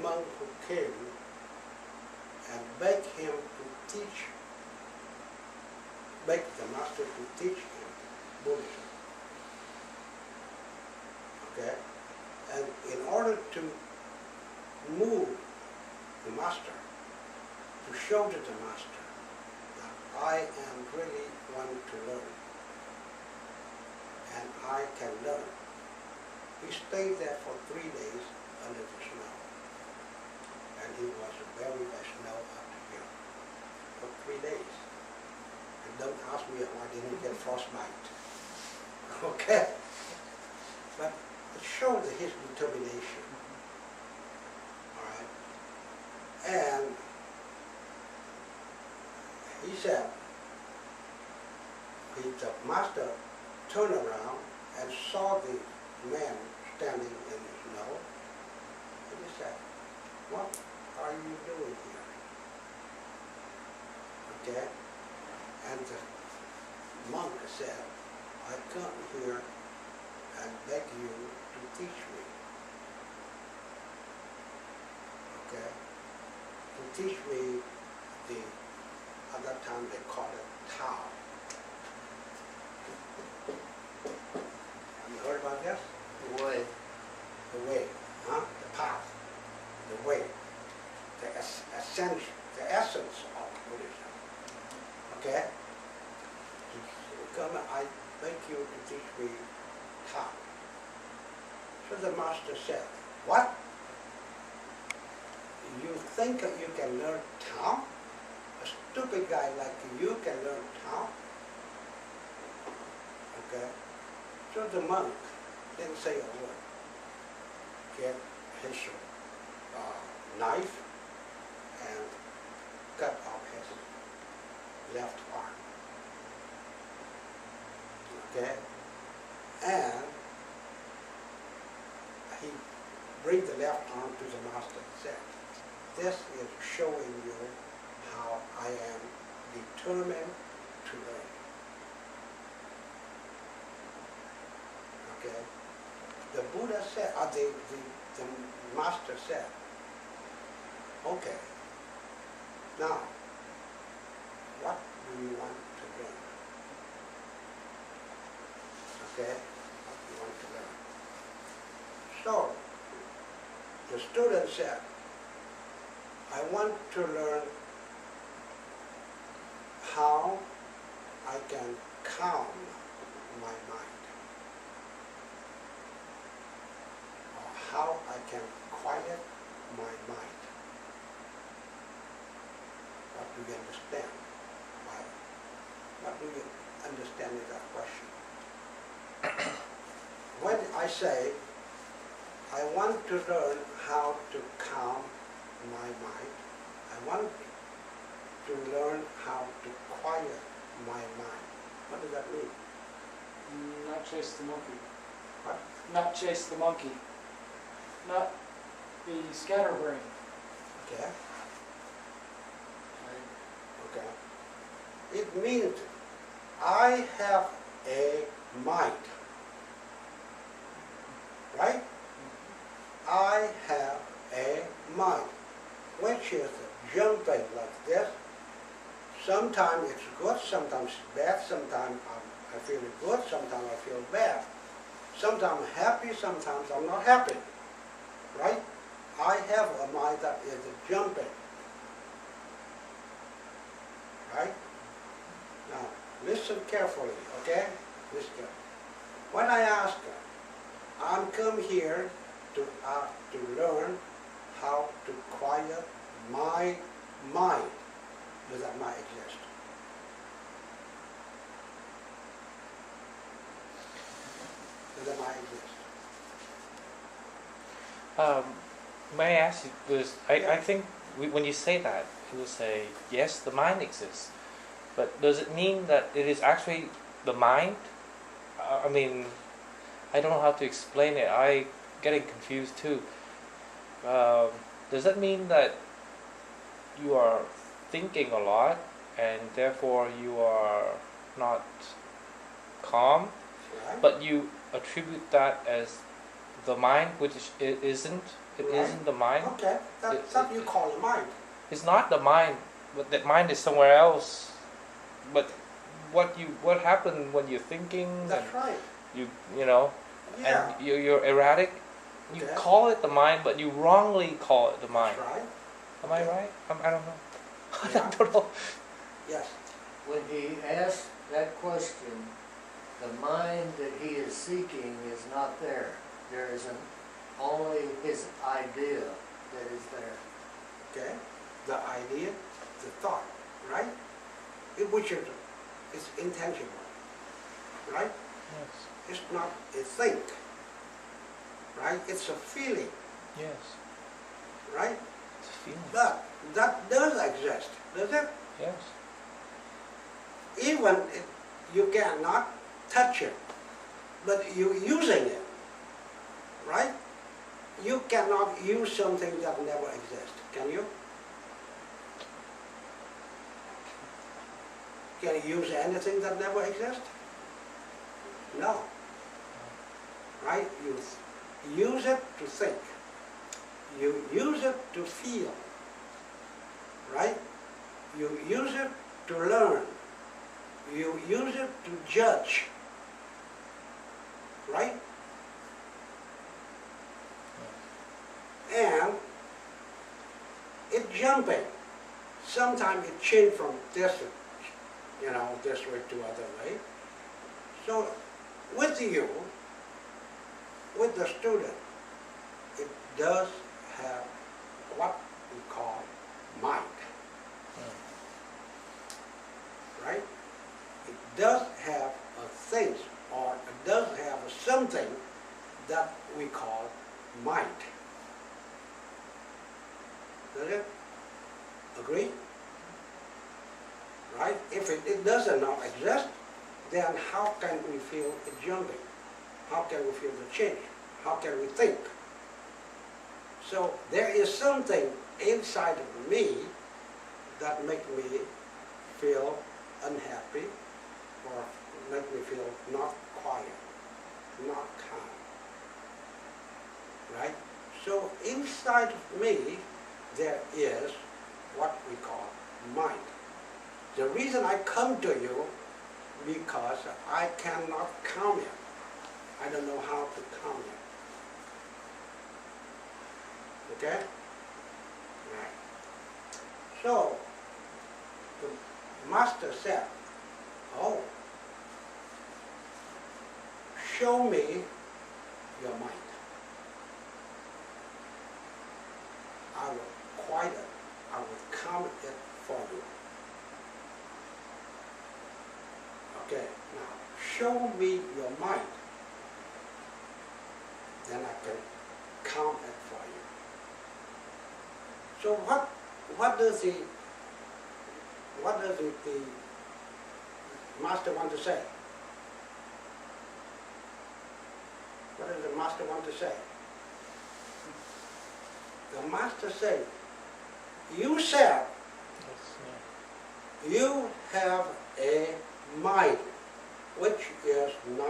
monk who came and begged him to beg the master to teach him Buddhism. Okay? And in order to move the master, to show to the master that I am really want to learn, and I can learn, he stayed there for 3 days under the snow. And he was buried by snow up to here for 3 days. And don't ask me why didn't he get frostbite. Okay? But it showed his determination. Alright? And he said, the master turned around and saw the man standing in the snow. And he said, "What are you doing here?" Okay? And the monk said, "I come here and beg you to teach me." Okay? To teach me at that time they called it Tao. Have you heard about this? The way. The way, huh? The path, the way, the essence, the essence of Buddhism. Okay? Come, I beg you to teach me Tao. So the master said, "What? You think you can learn Tao? A stupid guy like you can learn Tao?" Okay? So the monk didn't say a word. Get his knife and cut off his left arm. Okay? And he bring the left arm to the master and said, "This is showing you how I am determined to learn." Okay? The Buddha said, the master said, "Okay, now, what do you want to learn?" Okay? What do you want to learn? So, the student said, "I want to learn how I can calm my mind, or how I can quiet my mind." What do you understand? What do you understand in that question? When I say, I want to learn how to calm my mind, I want to learn how to quiet my mind. What does that mean? Not chase the monkey. What? Not chase the monkey. Not be scatterbrained. Okay. Okay. It means I have a mind. Right? I have a mind, which is jumping like this. Sometimes it's good, sometimes it's bad, sometimes I feel good, sometimes I feel bad. Sometimes I'm happy, sometimes I'm not happy. Right? I have a mind that is jumping. Right? Now, listen carefully, okay? Listen. When I ask her, I'm come here to learn how to quiet my mind. Does that mind exist? Does that mind exist? May I ask you, because I think when you say that, you will say, yes, the mind exists. But does it mean that it is actually the mind? I mean, I don't know how to explain it. I getting confused too. Does that mean that you are thinking a lot and therefore you are not calm, Right? but you attribute that as the mind, which it isn't? It Right. isn't the mind. Okay, that's what you call the mind. It's not the mind, but the mind is somewhere else. But what happened when you're thinking That's right. and you know Yeah, and you're erratic, you Okay. call it the mind, but you wrongly call it the mind. that's right. Am I right? I don't know. Yeah. I don't know. Yes, When he asked that question, the mind that he is seeking is not there. There is only his idea that is there. okay. The idea, the thought, right? Which is it's intangible, right? Yes. It's not a think, right? It's a feeling, Yes. right? It's a feeling. But that does exist, does it? Yes. Even if you cannot touch it, but you using it, right? You cannot use something that never exists, can you? Can you use anything that never exists? No. Right? You use it to think. You use it to feel. Right? You use it to learn. You use it to judge. Right? And it's jumping. Sometimes it changes from this, this way to other way. So with you, with the student, it does have what we call mind. Right? It does have a thing, or it does have something that we call mind. Does it? Agree? Right? If it doesn't now exist, then how can we feel it jumping? How can we feel the change? How can we think? So there is something inside of me that makes me feel unhappy, or make me feel not quiet, not calm. Right? So inside of me there is what we call mind. The reason I come to you because I cannot calm it. I don't know how to calm it. Okay? Right. So, the master said, oh, show me your mind. I will quiet it. I will calm it for you. Okay, now show me your mind. Then I can calm it for you. So what does the master want to say? What does the master want to say? The master said, you said you have a mind which is not